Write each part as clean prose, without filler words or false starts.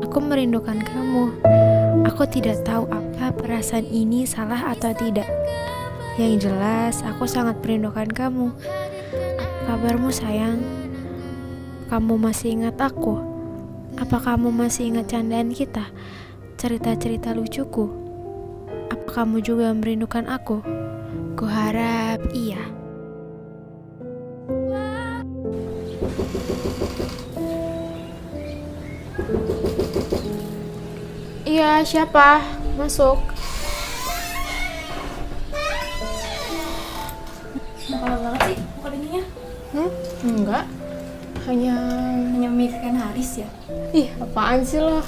Aku merindukan kamu. Aku tidak tahu apa perasaan ini salah atau tidak. Yang jelas, aku sangat merindukan kamu. Apa kabarmu sayang? Kamu masih ingat aku? Apa kamu masih ingat candaan kita? Cerita-cerita lucuku? Apa kamu juga merindukan aku? Kuharap iya. Iya, siapa? Masuk. Kalau banget sih muka ininya. Enggak. Hanya Memikirkan Haris ya. ih, apaan sih lo?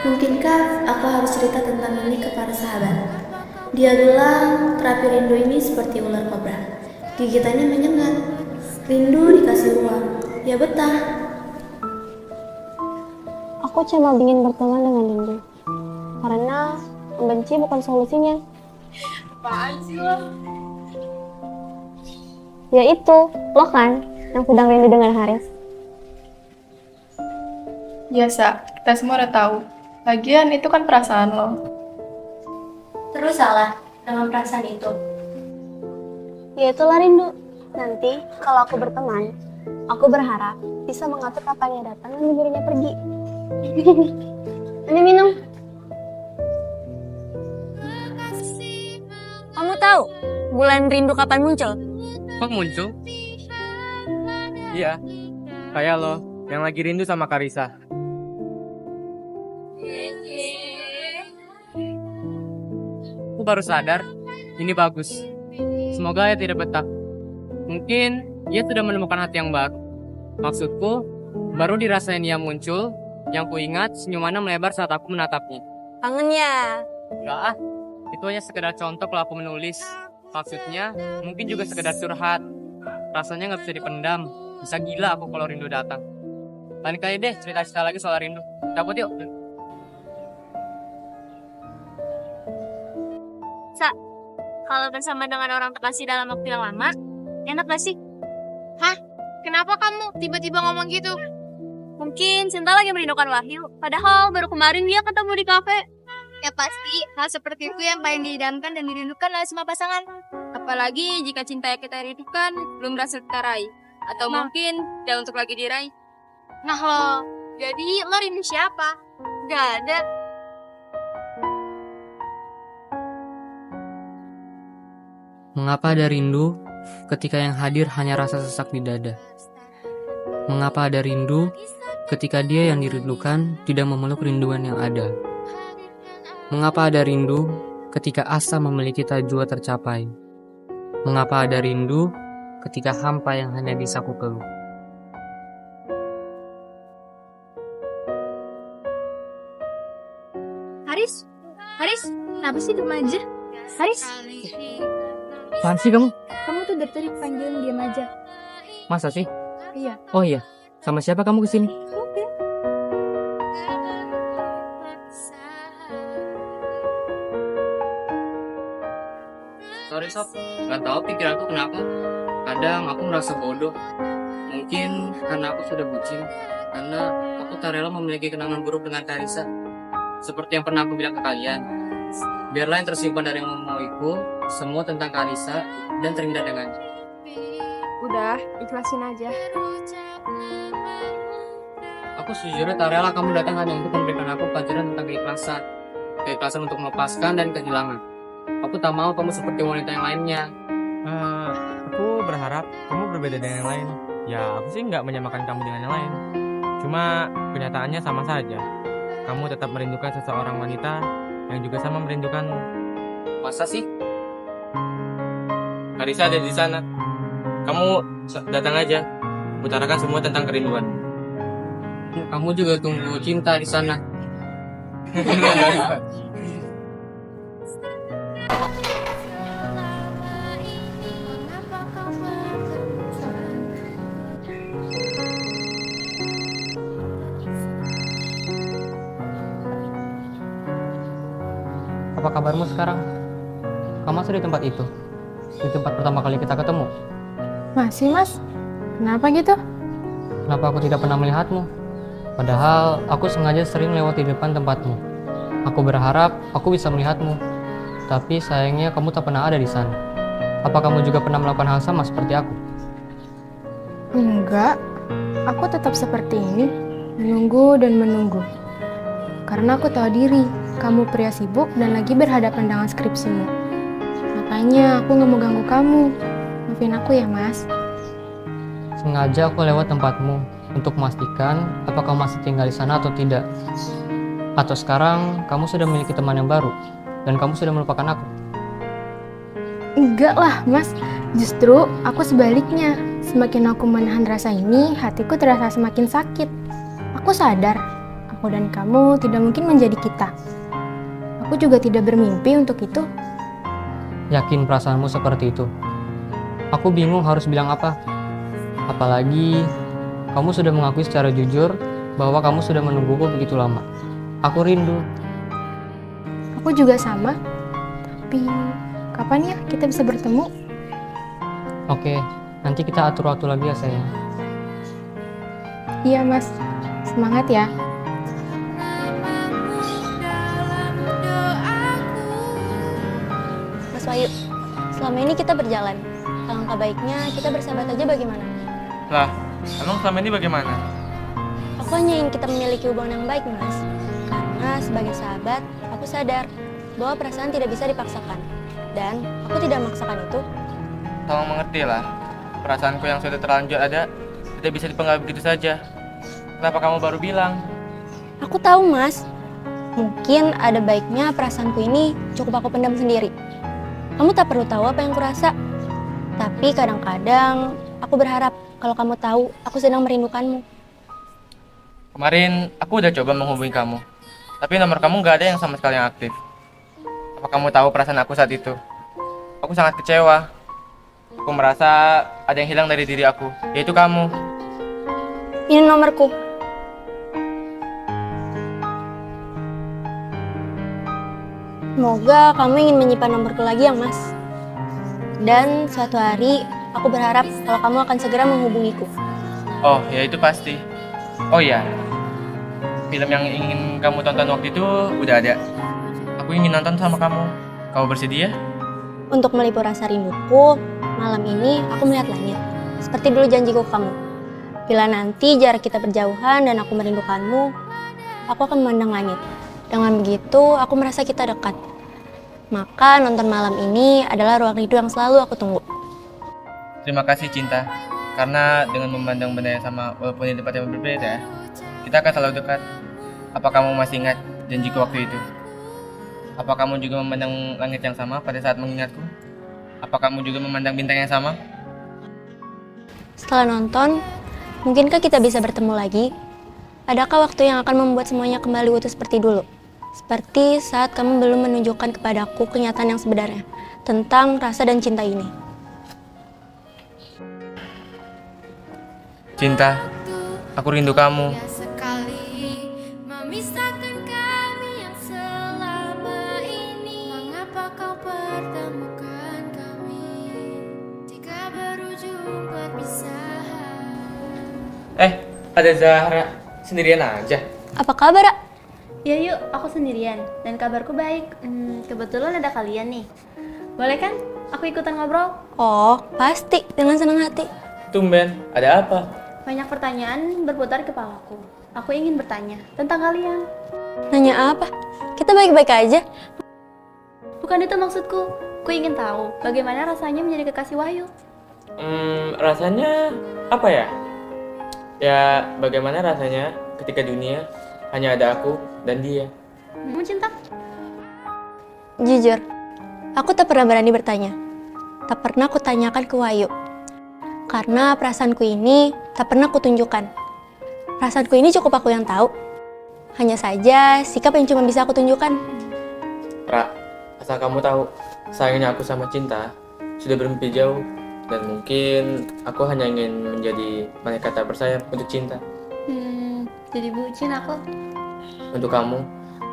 Mungkinkah aku harus cerita tentang ini ke para sahabat? Dia bilang terapi rindu ini seperti ular kobra. Gigitannya menyengat. Rindu dikasih ruang. Ya betah. Aku cuma ingin berteman dengan rindu. Karena membenci bukan solusinya. Apaan sih lo? Ya itu, lo kan yang sedang rindu dengan Haris. Biasa, kita semua udah tahu. Lagian itu kan perasaan lo. Terus salah dengan perasaan itu. Ya itulah rindu. Nanti kalau aku berteman, aku berharap bisa mengatur kapannya datang dan menyuruhnya pergi. Ini minum. Kamu tahu bulan rindu kapan muncul? Kok muncul? Iya, kayak lo yang lagi rindu sama Karisa. Aku baru sadar, ini bagus. Semoga ya tidak betah. Mungkin dia sudah menemukan hati yang baru. Maksudku, baru dirasain dia muncul, yang kuingat senyumannya melebar saat aku menatapnya. Kangen ya? Enggak ah, itu hanya sekedar contoh kalau aku menulis. Maksudnya, mungkin juga sekedar curhat. Rasanya nggak bisa dipendam. Bisa gila aku kalau rindu datang. Lain kali deh cerita-cerita lagi soal rindu. Cabut yuk. Kalau bersama dengan orang terkasih dalam waktu yang lama, enak gak sih? Hah? Kenapa kamu tiba-tiba ngomong gitu? Mungkin Cinta lagi merindukan Wahyu, padahal baru kemarin dia ketemu di kafe. Ya pasti, hal seperti itu yang paling diidamkan dan dirindukan oleh semua pasangan. Apalagi jika cinta yang kita rindukan belum berhasil kita raih. Atau mungkin tidak untuk lagi diraih. Nah lo, jadi lo rindu siapa? Gak ada. Mengapa ada rindu ketika yang hadir hanya rasa sesak di dada? Mengapa ada rindu ketika dia yang dirindukan tidak memeluk rinduan yang ada? Mengapa ada rindu ketika asa memiliki tajua tercapai? Mengapa ada rindu ketika hampa yang hanya bisa ku peluk? Haris? Haris? Kenapa sih diam aja? Haris? Apaan sih kamu? Kamu tuh dari tadi panggilan diam aja. Masa sih? Iya. Oh iya, sama siapa kamu kesini? Oke. Sorry Sob, gak tahu pikiranku kenapa. Kadang aku merasa bodoh. Mungkin karena aku sudah bucin. Karena aku tak rela memiliki kenangan buruk dengan Karisa. Seperti yang pernah aku bilang ke kalian. Biarlah yang tersimpan dari memoriku, semua tentang Karisa dan terindah dengannya. Udah, ikhlasin aja. Aku sejujurnya tak rela kamu datang hanya untuk memberikan aku pelajaran tentang keikhlasan. Keikhlasan untuk melepaskan dan kehilangan. Aku tak mau kamu seperti wanita yang lainnya. Aku berharap kamu berbeda dengan yang lain. Ya, aku sih nggak menyamakan kamu dengan yang lain. Cuma kenyataannya sama saja. Kamu tetap merindukan seseorang wanita yang juga sama merindukanmu. Masa sih? Karisa ada di sana. Kamu datang aja. Utarakan semua tentang kerinduan. Kamu juga tunggu cinta di sana. Apa kabarmu sekarang? Kamu masih di tempat itu? Di tempat pertama kali kita ketemu? Masih mas? Kenapa gitu? Kenapa aku tidak pernah melihatmu? Padahal aku sengaja sering lewat di depan tempatmu. Aku berharap aku bisa melihatmu. Tapi sayangnya kamu tak pernah ada di sana. Apa kamu juga pernah melakukan hal sama seperti aku? Enggak, aku tetap seperti ini, menunggu dan menunggu. Karena aku tahu diri, kamu pria sibuk dan lagi berhadapan dengan skripsimu. Makanya aku nggak mau ganggu kamu. Maafin aku ya, Mas. Sengaja aku lewat tempatmu untuk memastikan apakah kamu masih tinggal di sana atau tidak. Atau sekarang kamu sudah memiliki teman yang baru dan kamu sudah melupakan aku. Enggak lah, Mas. Justru aku sebaliknya. Semakin aku menahan rasa ini, hatiku terasa semakin sakit. Aku sadar, aku dan kamu tidak mungkin menjadi kita. Aku juga tidak bermimpi untuk itu. Yakin perasaanmu seperti itu? Aku bingung harus bilang apa. Apalagi kamu sudah mengakui secara jujur bahwa kamu sudah menungguku begitu lama. Aku rindu. Aku juga sama. Tapi kapan ya kita bisa bertemu? Oke, nanti kita atur waktu lagi ya sayang. Iya, Mas. Semangat ya. Mas Wahyu, selama ini kita berjalan. Alangkah baiknya kita bersahabat aja bagaimana? Lah, emang selama ini bagaimana? Aku hanya ingin kita memiliki hubungan yang baik, Mas. Karena sebagai sahabat, aku sadar bahwa perasaan tidak bisa dipaksakan. Dan aku tidak memaksakan itu. Tolong mengertilah, perasaanku yang sudah terlanjur ada tidak bisa dipenggal begitu saja. Kenapa kamu baru bilang? Aku tahu, Mas. Mungkin ada baiknya perasaanku ini cukup aku pendam sendiri. Kamu tak perlu tahu apa yang kurasa. Tapi kadang-kadang aku berharap kalau kamu tahu aku sedang merindukanmu. Kemarin aku udah coba menghubungi kamu, tapi nomor kamu nggak ada yang sama sekali yang aktif. Apa kamu tahu perasaan aku saat itu? Aku sangat kecewa. Aku merasa ada yang hilang dari diri aku, yaitu kamu. Ini nomorku. Semoga kamu ingin menyimpan nomorku lagi ya, Mas. Dan suatu hari aku berharap kalau kamu akan segera menghubungiku. Oh, ya itu pasti. Oh iya, film yang ingin kamu tonton waktu itu udah ada. Aku ingin nonton sama kamu. Kamu bersedia? Untuk melipur rasa rinduku, malam ini aku melihat langit. Seperti dulu janjiku ke kamu. Bila nanti jarak kita berjauhan dan aku merindukanmu, aku akan memandang langit. Dengan begitu, aku merasa kita dekat. Maka nonton malam ini adalah ruang rindu yang selalu aku tunggu. Terima kasih cinta, karena dengan memandang benda yang sama walaupun di tempat yang berbeda, kita akan selalu dekat. Apa kamu masih ingat janjiku waktu itu? Apa kamu juga memandang langit yang sama pada saat mengingatku? Apa kamu juga memandang bintang yang sama? Setelah nonton, mungkinkah kita bisa bertemu lagi? Adakah waktu yang akan membuat semuanya kembali utuh seperti dulu? Seperti saat kamu belum menunjukkan kepadaku kenyataan yang sebenarnya tentang rasa dan cinta ini. Cinta, aku rindu kamu. Sekali memisahkan kami yang selama ini. Mengapa kau pertemukan kami jika berujung perpisahan? Ada Zahra sendirian aja. Apa kabar, Ak? Ya yuk, aku sendirian dan kabarku baik. Kebetulan ada kalian nih. Boleh kan? Aku ikutan ngobrol. Oh, pasti dengan senang hati. Tumben, ada apa? Banyak pertanyaan berputar di kepalaku. Aku ingin bertanya tentang kalian. Nanya apa? Kita baik-baik aja. Bukan itu maksudku. Ku ingin tahu bagaimana rasanya menjadi kekasih Wahyu. Rasanya apa ya? Ya, bagaimana rasanya ketika dunia hanya ada aku dan dia. Kamu cinta? Jujur, aku tak pernah berani bertanya. Tak pernah kutanyakan ke Wahyu. Karena perasaanku ini tak pernah kutunjukkan. Perasaanku ini cukup aku yang tahu. Hanya saja sikap yang cuma bisa aku tunjukkan. Ra, asal kamu tahu, sayangnya aku sama Cinta sudah bermimpi jauh. Dan mungkin aku hanya ingin menjadi malaikat tak bersayap untuk Cinta. Jadi bucin aku. Untuk kamu,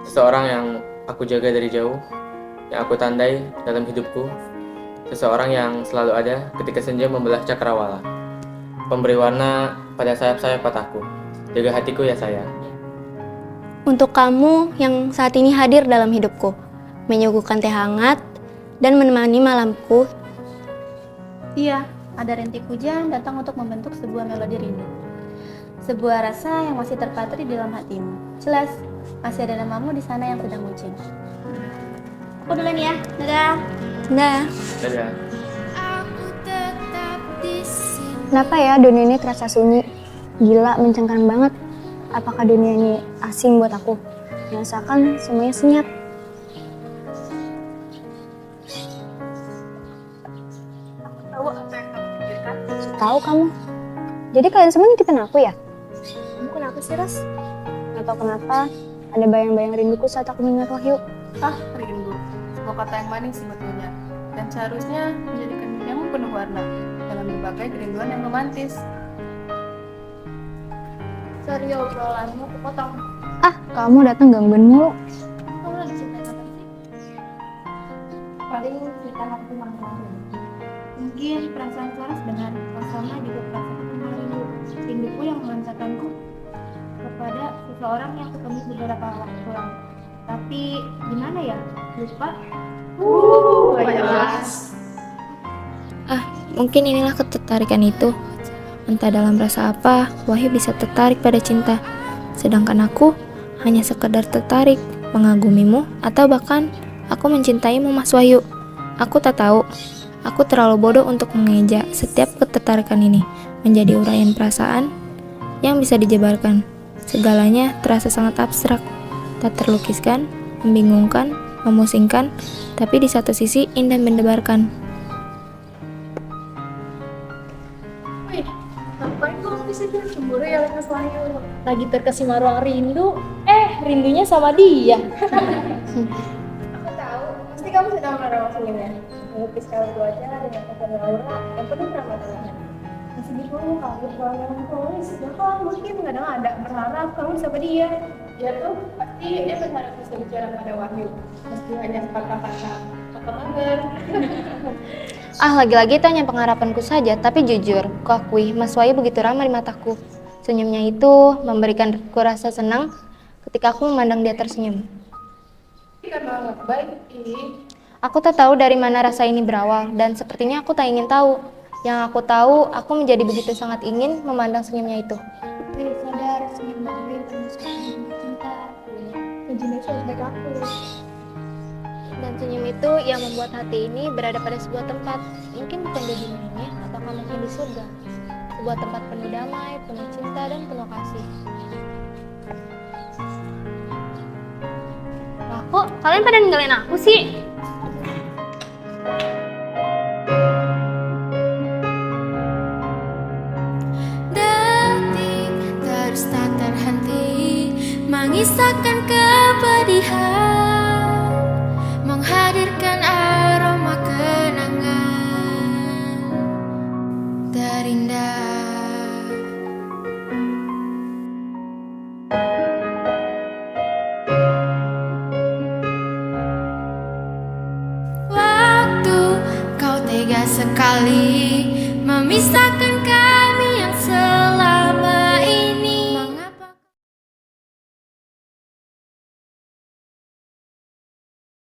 seseorang yang aku jaga dari jauh, yang aku tandai dalam hidupku, seseorang yang selalu ada ketika senja membelah cakrawala. pemberi warna pada sayap-sayap patahku. Jaga hatiku ya sayang. Untuk kamu yang saat ini hadir dalam hidupku, menyuguhkan teh hangat, dan menemani malamku. Iya, ada rintik hujan datang untuk membentuk sebuah melodi rindu. Sebuah rasa yang masih terpatri di dalam hatimu. Jelas, masih ada namamu di sana yang sedang bucin. Aku duluan ya, dadah. Nah, Dadah. Aku tetap di sini. kenapa ya dunia ini terasa sunyi? Gila, mencengkam banget. Apakah dunia ini asing buat aku? Merasakan semuanya senyap. Tahu kamu? Jadi kalian semua nitipin aku ya? Kamu kenapa sih, Ras? Gak tau kenapa, ada bayang-bayang rinduku saat aku mengingat Wahyu. Ah, rindu. Sebuah kata yang manis sebetulnya. Dan seharusnya menjadikan duniamu penuh warna dalam berbagai kerinduan yang romantis. Sorry obrolanmu kepotong. Ah, kamu datang gangguin mulu. Kamu lagi cinta apa sih? Paling kita hati malam. Mungkin perasaan Saras benar, sama juga perasaan rindu. Rinduku yang mengantarkanku kepada seseorang yang ketemu beberapa waktu lalu. Tapi gimana ya? Lupa? Jelas. Mungkin inilah ketertarikan itu. Entah dalam rasa apa, Wahyu bisa tertarik pada cinta. Sedangkan aku hanya sekedar tertarik, mengagumimu, atau bahkan aku mencintaimu, Mas Wahyu. Aku tak tahu. Aku terlalu bodoh untuk mengeja setiap ketertarikan ini menjadi uraian perasaan yang bisa dijabarkan. Segalanya terasa sangat abstrak, tak terlukiskan, membingungkan, memusingkan, tapi di satu sisi indah mendebarkan. Wih, ngapain kamu di situ? Cemburu ya Mas Wahyu. Lagi terkesima ruang rindu, rindunya sama dia. Aku tahu, pasti kamu sedang merawat senyumnya. Melukis kalung wajah dengan kata Laura yang penuh ramah-ramah. Masih bingung kamu kalau yang tulis, ya kalau mungkin kadang-kadang berharap kamu sama dia. Ya tuh, pasti dia berharap bisa bicara pada Wahyu. Meski hanya sepatah kata, maka mager. Lagi-lagi itu hanya pengharapanku saja, tapi jujur, kuakui Mas Wahyu begitu ramah di mataku. Senyumnya itu memberikan ku rasa senang ketika aku memandang dia tersenyum. Kan banget, baik ini. Aku tak tahu dari mana rasa ini berawal, dan sepertinya aku tak ingin tahu. Yang aku tahu, aku menjadi begitu sangat ingin memandang senyumnya itu. Wih, sadar, senyum dari penuh cinta. Mencintai suami aku. Dan senyum itu yang membuat hati ini berada pada sebuah tempat, mungkin bukan di dunia ini, atau mungkin di surga. Sebuah tempat penuh damai, penuh cinta, dan penuh kasih. Lah kok kalian pada ninggalin aku sih? Detik terus tak terhenti mengisahkan kepedihan, menghadirkan aroma kenangan terindah. Waktu kau tega sekali memisahkan